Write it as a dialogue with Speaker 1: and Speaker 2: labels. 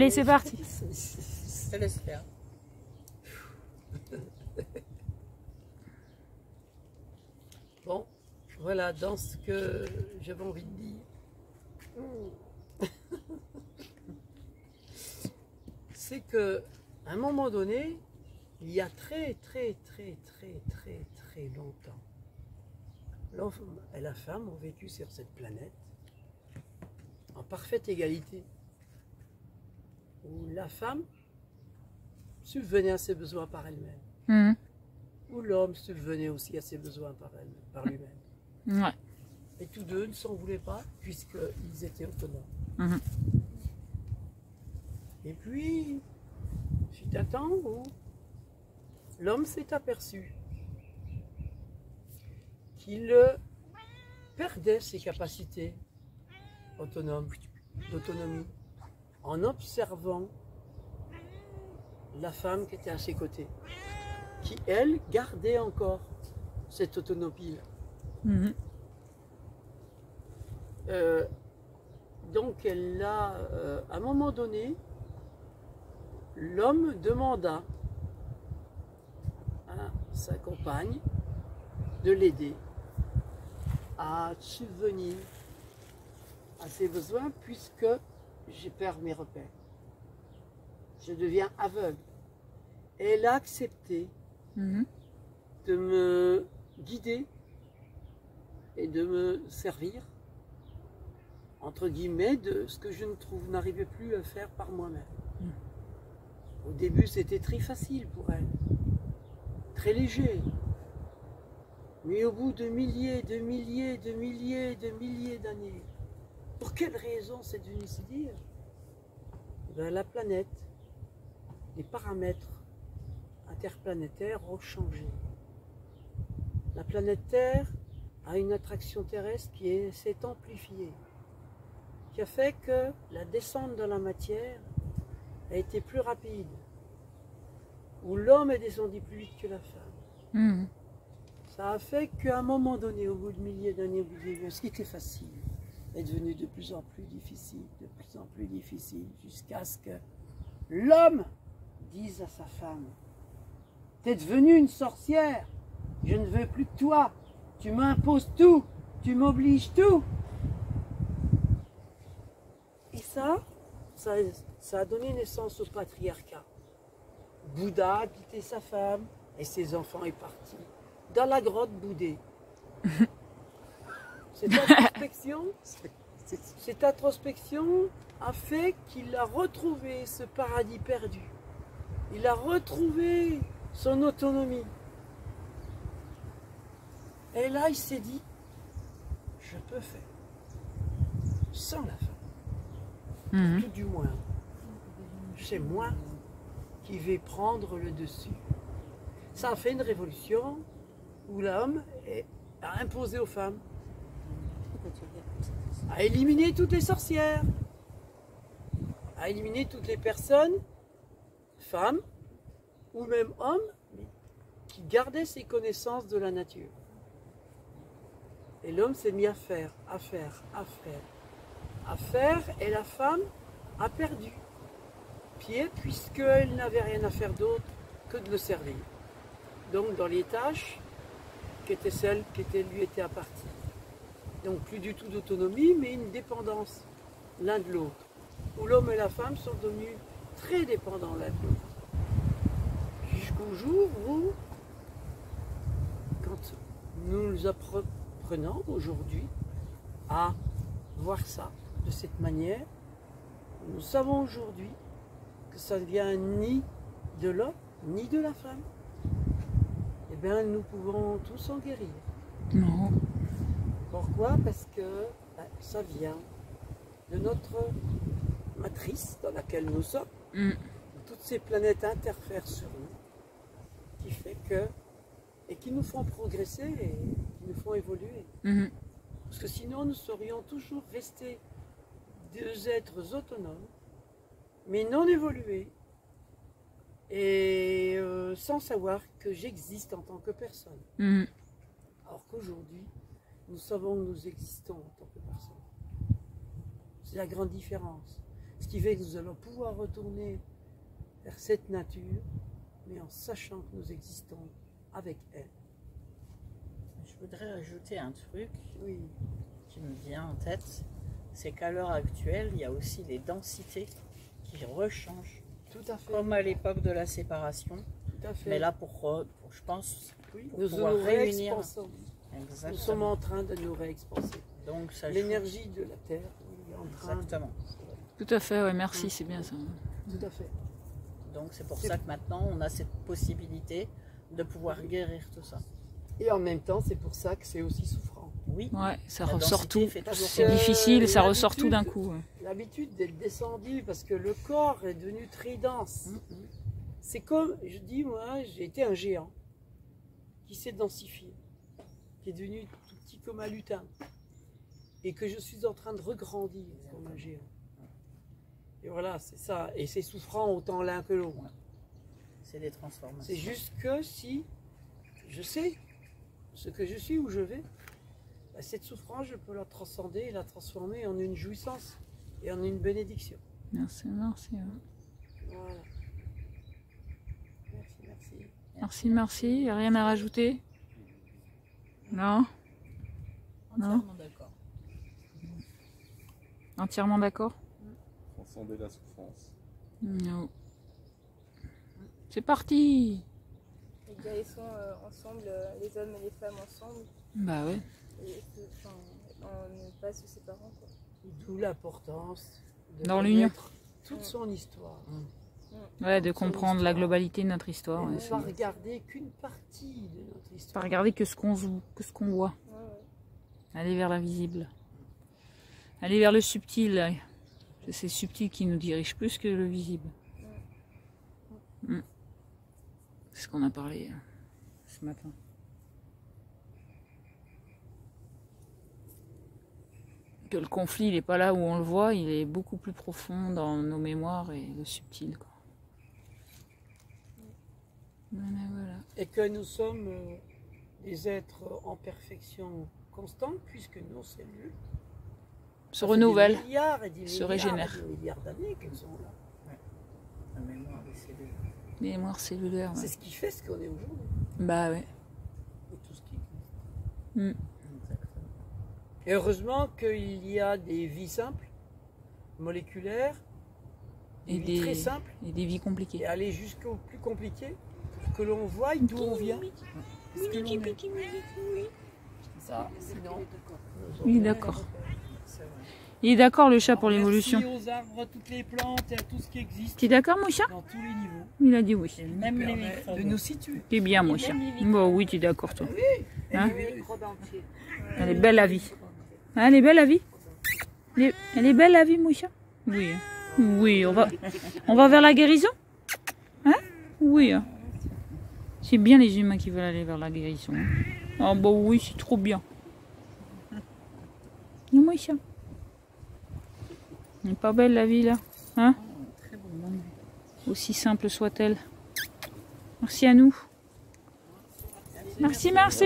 Speaker 1: Allez, c'est parti.
Speaker 2: Je te laisse faire. Bon, voilà, dans ce que j'avais envie de dire. C'est que à un moment donné, il y a très longtemps, l'homme et la femme ont vécu sur cette planète en parfaite égalité, où la femme subvenait à ses besoins par elle-même, où l'homme subvenait aussi à ses besoins par lui-même.
Speaker 1: Ouais.
Speaker 2: Et tous deux ne s'en voulaient pas puisqu'ils étaient autonomes. Et puis, fut un temps où l'homme s'est aperçu qu'il perdait ses capacités d'autonomie en observant la femme qui était à ses côtés, qui, elle, gardait encore cette autonomie-là. Donc, à un moment donné, l'homme demanda à sa compagne de l'aider à subvenir à ses besoins puisque j'ai perdu mes repères. Je deviens aveugle. Et elle a accepté de me guider et de me servir, entre guillemets, de ce que je n'arrivais plus à faire par moi-même. Au début, c'était très facile pour elle, très léger. Mais au bout de milliers d'années, pour quelle raison c'est devenu si dire? La planète, les paramètres interplanétaires ont changé. La planète Terre a une attraction terrestre qui s'est amplifiée, qui a fait que la descente dans la matière a été plus rapide, où l'homme est descendu plus vite que la femme. Ça a fait qu'à un moment donné, au bout de milliers d'années, ce qui était facile est devenu de plus en plus difficile, jusqu'à ce que l'homme dise à sa femme: t'es devenue une sorcière, je ne veux plus de toi, tu m'imposes tout, tu m'obliges tout. Et ça a donné naissance au patriarcat. Bouddha a quitté sa femme et ses enfants est parti dans la grotte boudée. Cette introspection a fait qu'il a retrouvé ce paradis perdu. Il a retrouvé son autonomie. Et là, il s'est dit: je peux faire sans la femme. Tout du moins, c'est moi qui vais prendre le dessus. Ça a fait une révolution où l'homme a imposé aux femmes, a éliminé toutes les sorcières, a éliminé toutes les personnes, femmes ou même hommes, qui gardaient ses connaissances de la nature. Et l'homme s'est mis à faire, et la femme a perdu pied puisqu'elle n'avait rien à faire d'autre que de le servir. Donc dans les tâches qui étaient celles qui lui étaient apparties. Donc plus du tout d'autonomie, mais une dépendance l'un de l'autre. Où l'homme et la femme sont devenus très dépendants l'un de l'autre. Jusqu'au jour où, quand nous apprenons aujourd'hui à voir ça de cette manière, nous savons aujourd'hui que ça ne vient ni de l'homme ni de la femme. Eh bien, nous pouvons tous en guérir.
Speaker 1: Non.
Speaker 2: Pourquoi? Parce que ça vient de notre matrice dans laquelle nous sommes. Toutes ces planètes interfèrent sur nous, qui fait que, et qui nous font progresser et qui nous font évoluer. Parce que sinon, nous serions toujours restés deux êtres autonomes, mais non évolués, et sans savoir que j'existe en tant que personne. Alors qu'aujourd'hui, nous savons que nous existons en tant que personne. C'est la grande différence. Ce qui fait que nous allons pouvoir retourner vers cette nature, mais en sachant que nous existons avec elle.
Speaker 1: Je voudrais ajouter un truc
Speaker 2: Oui,
Speaker 1: qui me vient en tête, c'est qu'à l'heure actuelle, il y a aussi les densités qui rechangent,
Speaker 2: tout à fait.
Speaker 1: comme à l'époque de la séparation.
Speaker 2: Tout à fait.
Speaker 1: Mais là, je pense,
Speaker 2: oui,
Speaker 1: pour
Speaker 2: nous
Speaker 1: pouvoir
Speaker 2: nous
Speaker 1: réunir.
Speaker 2: réexpansons.
Speaker 1: Exactement.
Speaker 2: Nous sommes en train de nous réexpanser.
Speaker 1: Donc ça joue.
Speaker 2: L'énergie de la Terre est en train
Speaker 1: Exactement.
Speaker 3: Tout à fait, ouais, merci, c'est bien ça.
Speaker 2: Tout à fait.
Speaker 1: Donc c'est pour ça que maintenant, on a cette possibilité de pouvoir guérir tout ça.
Speaker 2: Et en même temps, c'est pour ça que c'est aussi souffrant.
Speaker 1: Oui.
Speaker 3: Ouais, ça
Speaker 1: La
Speaker 3: ressort
Speaker 1: densité
Speaker 3: tout.
Speaker 1: fait toujours
Speaker 3: C'est
Speaker 1: peur.
Speaker 3: difficile, ça
Speaker 2: l'habitude-
Speaker 3: ressort tout d'un coup. Ouais.
Speaker 2: L'habitude d'être descendu parce que le corps est devenu très dense. C'est comme, je dis, moi, j'ai été un géant qui s'est densifié, qui est devenu tout petit comme un lutin, et que je suis en train de regrandir comme un géant. Et voilà, c'est ça. Et c'est souffrant autant l'un que l'autre.
Speaker 1: C'est des transformations.
Speaker 2: C'est juste que si je sais ce que je suis, où je vais, bah, cette souffrance, je peux la transcender et la transformer en une jouissance et en une bénédiction.
Speaker 3: Merci, merci. Ouais.
Speaker 2: Voilà. Merci, merci.
Speaker 3: Merci, merci. Rien à rajouter? Non?
Speaker 1: Entièrement d'accord.
Speaker 3: Entièrement d'accord?
Speaker 4: Transcender la souffrance.
Speaker 3: Non. C'est parti!
Speaker 5: Et guérissons ensemble, les hommes et les femmes ensemble,
Speaker 3: Bah ouais.
Speaker 5: et en ne pas se séparant. Quoi.
Speaker 2: D'où l'importance de
Speaker 3: Dans l'union.
Speaker 2: connaître toute son histoire.
Speaker 3: Ouais, de comprendre la globalité de notre histoire.
Speaker 2: Et
Speaker 3: Ouais,
Speaker 2: ne
Speaker 3: c'est-
Speaker 2: pas regarder qu'une partie de notre
Speaker 3: pas
Speaker 2: histoire.
Speaker 3: regarder que ce qu'on voit.
Speaker 5: Ouais, ouais.
Speaker 3: Aller vers l'invisible. Aller vers le subtil. C'est subtil qui nous dirige plus que le visible. Mm. C'est ce qu'on a parlé ce matin. Que le conflit, il n'est pas là où on le voit, il est beaucoup plus profond dans nos mémoires et le subtil. Quoi. Voilà, voilà.
Speaker 2: Et que nous sommes des êtres en perfection constante, puisque nos cellules
Speaker 3: Se renouvelle.
Speaker 2: des milliards et des
Speaker 3: se
Speaker 2: milliards
Speaker 3: régénère.
Speaker 2: et des milliards d'années qu'elles sont là.
Speaker 1: La mémoire des cellules.
Speaker 3: Mémoire cellulaire. Ouais.
Speaker 2: C'est ce qui fait ce qu'on est aujourd'hui.
Speaker 3: Bah ouais.
Speaker 2: Et tout ce qui existe.
Speaker 3: Mm.
Speaker 1: Exactement.
Speaker 2: Et heureusement qu'il y a des vies simples, moléculaires, des
Speaker 3: Et
Speaker 2: vies très
Speaker 3: des,
Speaker 2: simples,
Speaker 3: et des vies compliquées.
Speaker 2: et aller jusqu'au plus compliqué, pour que l'on voie d'où on vient. Ce que l'on est. Ça, sinon,
Speaker 3: Il est d'accord.
Speaker 1: C'est vrai.
Speaker 3: Il est d'accord le chat pour l'évolution.
Speaker 2: Merci aux arbres, à toutes les plantes et à tout ce qui existe
Speaker 3: Tu es d'accord mon chat?
Speaker 2: dans tous les niveaux.
Speaker 3: Il a dit oui.
Speaker 1: Et même les
Speaker 2: Permet
Speaker 1: microbes.
Speaker 2: de nous situer.
Speaker 3: T'es bien mon chat. Bon oui, tu es d'accord toi. Hein?
Speaker 2: Les microbes entiers.
Speaker 3: Elle est belle la vie. Hein, elle est belle la vie? Elle est belle la vie mon chat? Oui. Oui, on va vers la guérison? Hein? Oui. Hein. C'est bien les humains qui veulent aller vers la guérison. Hein. Ah bah oui, c'est trop bien. Non mon chat. Elle n'est pas belle la vie là? Hein?
Speaker 1: Très bonne.
Speaker 3: Aussi simple soit-elle. Merci à nous. Merci, merci.